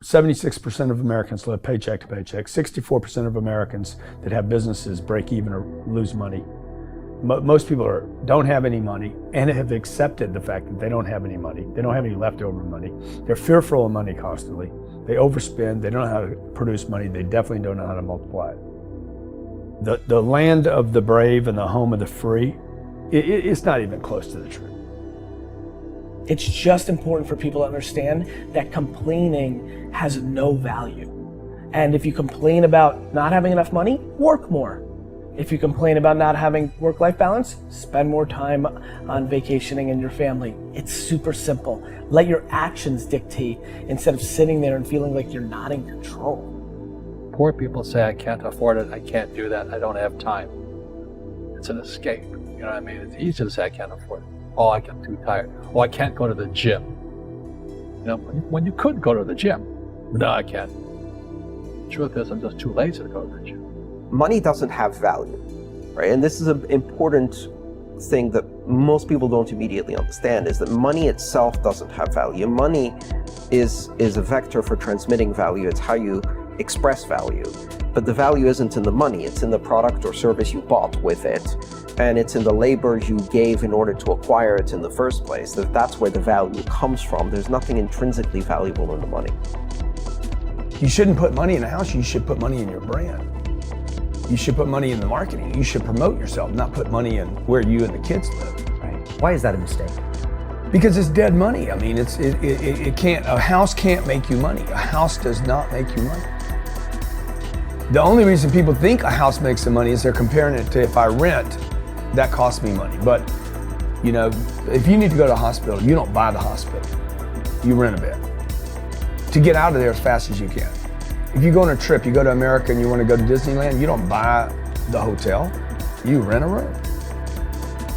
76% of Americans live paycheck to paycheck. 64% of Americans that have businesses break even or lose money. Most people don't have any money and have accepted the fact that they don't have any money. They don't have any leftover money. They're fearful of money constantly. They overspend. They don't know how to produce money. They definitely don't know how to multiply it. The land of the brave and the home of the free, it's not even close to the truth. It's just important for people to understand that complaining has no value. And if you complain about not having enough money, work more. If you complain about not having work-life balance, spend more time on vacationing and your family. It's super simple. Let your actions dictate instead of sitting there and feeling like you're not in control. Poor people say, I can't afford it, I can't do that, I don't have time. It's an escape, you know what I mean? It's easy to say I can't afford it. Oh, I get too tired. Oh, I can't go to the gym. You know, when you could go to the gym. No, I can't. Truth is, I'm just too lazy to go to the gym. Money doesn't have value, right? And this is an important thing that most people don't immediately understand, is that money itself doesn't have value. Money is a vector for transmitting value. It's how you express value. But the value isn't in the money, it's in the product or service you bought with it. And it's in the labor you gave in order to acquire it in the first place. That's where the value comes from. There's nothing intrinsically valuable in the money. You shouldn't put money in a house, you should put money in your brand. You should put money in the marketing. You should promote yourself, not put money in where you and the kids live. Right. Why is that a mistake? Because it's dead money. I mean, it can't, a house can't make you money. A house does not make you money. The only reason people think a house makes them money is they're comparing it to, if I rent, that costs me money. But, you know, if you need to go to a hospital, you don't buy the hospital. You rent a bed to get out of there as fast as you can. If you go on a trip, you go to America and you want to go to Disneyland, you don't buy the hotel, you rent a room.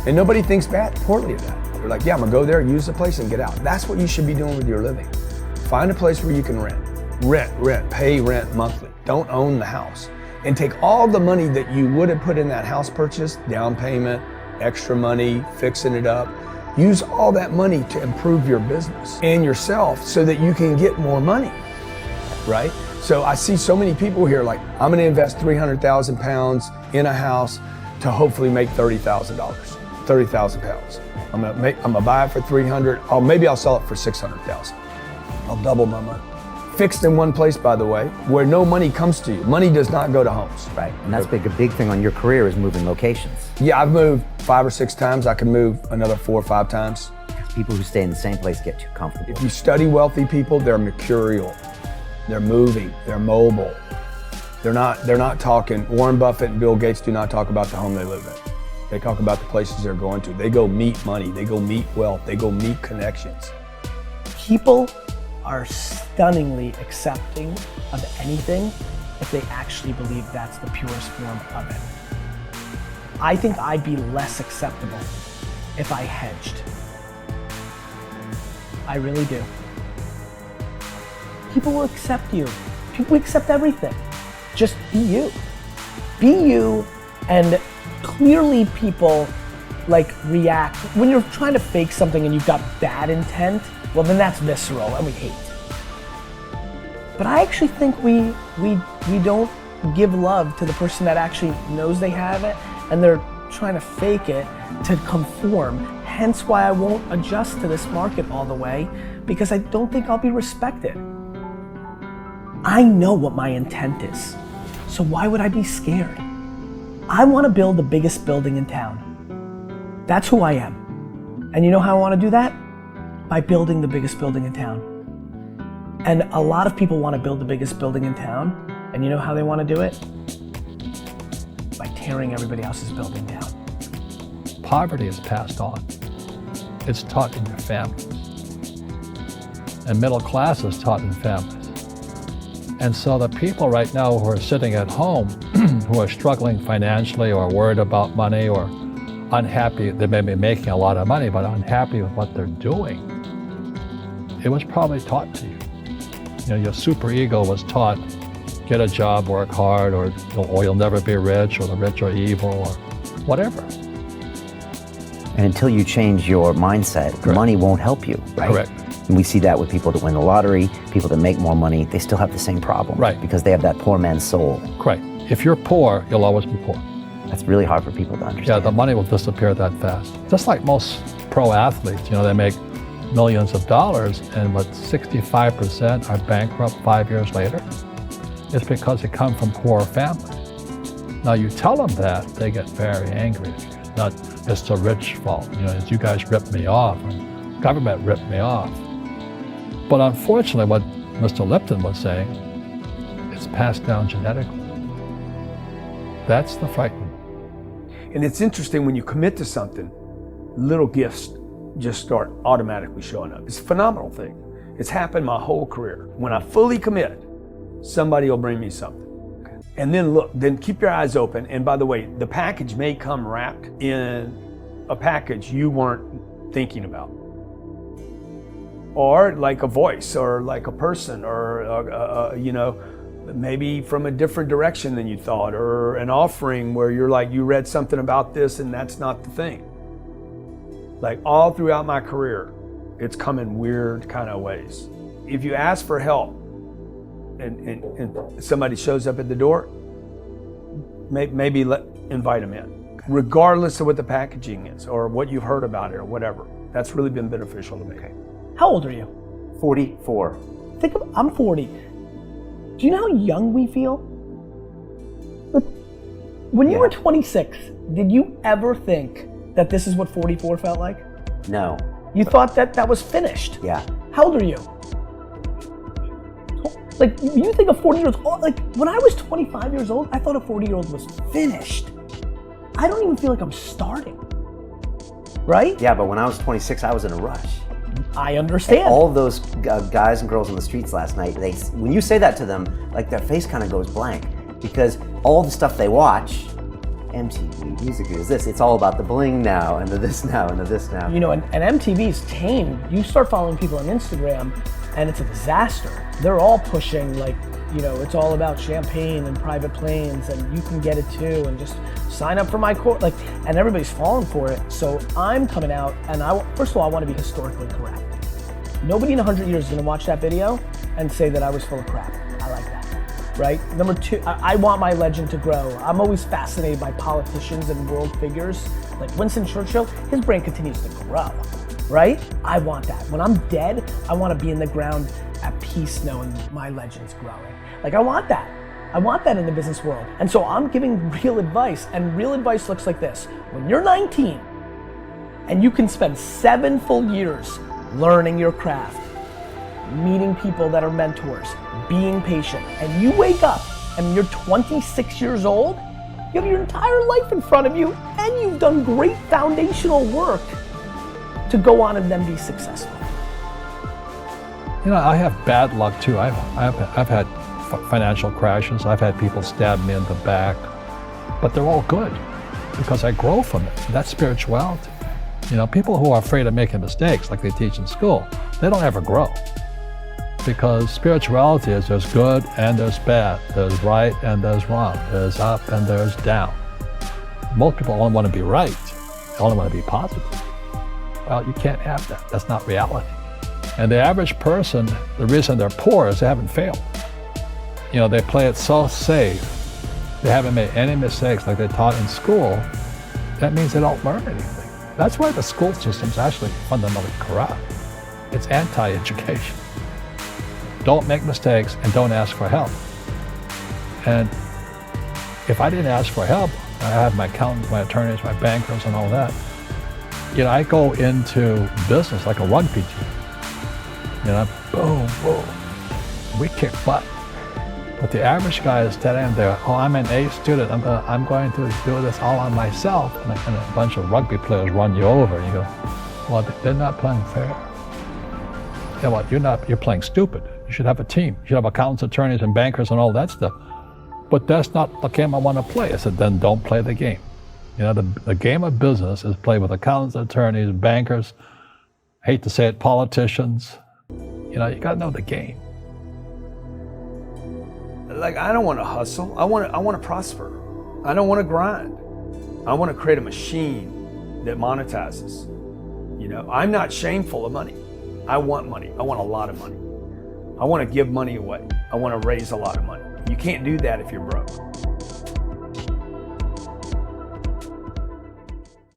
And nobody thinks poorly of that. They're like, yeah, I'm gonna go there, use the place and get out. That's what you should be doing with your living. Find a place where you can rent, pay rent monthly. Don't own the house. And take all the money that you would have put in that house purchase, down payment, extra money, fixing it up, use all that money to improve your business and yourself so that you can get more money, right? So I see so many people here like, I'm gonna invest 300,000 pounds in a house to hopefully make $30,000, 30,000 pounds. I'm gonna buy it for 300, maybe I'll sell it for 600,000. I'll double my money. Fixed in one place, by the way, where no money comes to you. Money does not go to homes. Right, and that's a big thing on your career is moving locations. Yeah, I've moved 5 or 6 times. I can move another 4 or 5 times. People who stay in the same place get too comfortable. If you study wealthy people, they're mercurial. They're moving, they're mobile. They're not talking, Warren Buffett and Bill Gates do not talk about the home they live in. They talk about the places they're going to. They go meet money, they go meet wealth, they go meet connections. People are stunningly accepting of anything if they actually believe that's the purest form of it. I think I'd be less acceptable if I hedged. I really do. People will accept you. People accept everything. Just be you. Be you, and clearly people like react. When you're trying to fake something and you've got bad intent, well then that's visceral and we hate. But I actually think we don't give love to the person that actually knows they have it and they're trying to fake it to conform. Hence why I won't adjust to this market all the way, because I don't think I'll be respected. I know what my intent is, so why would I be scared? I want to build the biggest building in town. That's who I am. And you know how I want to do that? By building the biggest building in town. And a lot of people want to build the biggest building in town, and you know how they want to do it? By tearing everybody else's building down. Poverty is passed on. It's taught in your family. And middle class is taught in families. And so the people right now who are sitting at home, who are struggling financially or worried about money or unhappy, they may be making a lot of money, but unhappy with what they're doing, it was probably taught to you. You know, your superego was taught, get a job, work hard, or you'll never be rich, or the rich are evil, or whatever. And until you change your mindset, Correct. Money won't help you, right? Correct. And we see that with people that win the lottery, people that make more money, they still have the same problem. Right. Because they have that poor man's soul. Right. If you're poor, you'll always be poor. That's really hard for people to understand. Yeah, the money will disappear that fast. Just like most pro athletes, they make millions of dollars, and 65% are bankrupt 5 years later. It's because they come from poor families. Now you tell them that, they get very angry. It's the rich fault. It's you guys ripped me off, or government ripped me off. But unfortunately, what Mr. Lipton was saying, it's passed down genetically. That's the frightening. And it's interesting when you commit to something, little gifts just start automatically showing up. It's a phenomenal thing. It's happened my whole career. When I fully commit, somebody will bring me something. And then keep your eyes open. And by the way, the package may come wrapped in a package you weren't thinking about. Or like a voice, or like a person, or maybe from a different direction than you thought, or an offering where you're like, you read something about this and that's not the thing. Like all throughout my career, it's come in weird kind of ways. If you ask for help and somebody shows up at the door, maybe invite them in, regardless of what the packaging is or what you've heard about it or whatever. That's really been beneficial to me. Okay. How old are you? 44. I'm 40. Do you know how young we feel? When you were 26, did you ever think that this is what 44 felt like? No. You thought that was finished? Yeah. How old are you? Like, you think a 40-year-old, like when I was 25 years old, I thought a 40-year-old was finished. I don't even feel like I'm starting, right? Yeah, but when I was 26, I was in a rush. I understand. And all of those guys and girls on the streets last night, when you say that to them, like their face kind of goes blank, because all the stuff they watch, MTV, music videos, it's all about the bling now, and the this now, and the this now. And MTV's tame. You start following people on Instagram, and it's a disaster. They're all pushing it's all about champagne and private planes, and you can get it too, and just sign up for my course, and everybody's falling for it. So I'm coming out, and first of all, I want to be historically correct. Nobody in 100 years is going to watch that video and say that I was full of crap. I like that, right? Number two, I want my legend to grow. I'm always fascinated by politicians and world figures. Like Winston Churchill, his brain continues to grow, right? I want that. When I'm dead, I want to be in the ground at peace knowing my legend's growing. I want that. I want that in the business world. And so I'm giving real advice, and real advice looks like this. When you're 19 and you can spend 7 full years learning your craft, meeting people that are mentors, being patient, and you wake up and you're 26 years old, you have your entire life in front of you, and you've done great foundational work to go on and then be successful. I have bad luck too. I've had financial crashes. I've had people stab me in the back, but they're all good because I grow from it. That's spirituality. People who are afraid of making mistakes, like they teach in school, they don't ever grow, because spirituality is there's good and there's bad, there's right and there's wrong, there's up and there's down. Most people only want to be right, they only want to be positive. Well, you can't have that. That's not reality. And the average person, the reason they're poor is they haven't failed. They play it so safe. They haven't made any mistakes like they taught in school. That means they don't learn anything. That's why the school system's actually fundamentally corrupt. It's anti-education. Don't make mistakes and don't ask for help. And if I didn't ask for help, I have my accountants, my attorneys, my bankers, and all that. I go into business like a rugby team. Boom, boom. We kick butt. But the average guy is standing there, I'm an A student, I'm going to do this all on myself. And a bunch of rugby players run you over, and you go, well, they're not playing fair. You're playing stupid. You should have a team. You should have accountants, attorneys, and bankers, and all that stuff. But that's not the game I want to play. I said, then don't play the game. The game of business is played with accountants, attorneys, bankers, I hate to say it, politicians. You got to know the game. I don't want to hustle. I want to prosper. I don't want to grind. I want to create a machine that monetizes. I'm not shameful of money. I want money. I want a lot of money. I want to give money away. I want to raise a lot of money. You can't do that if you're broke.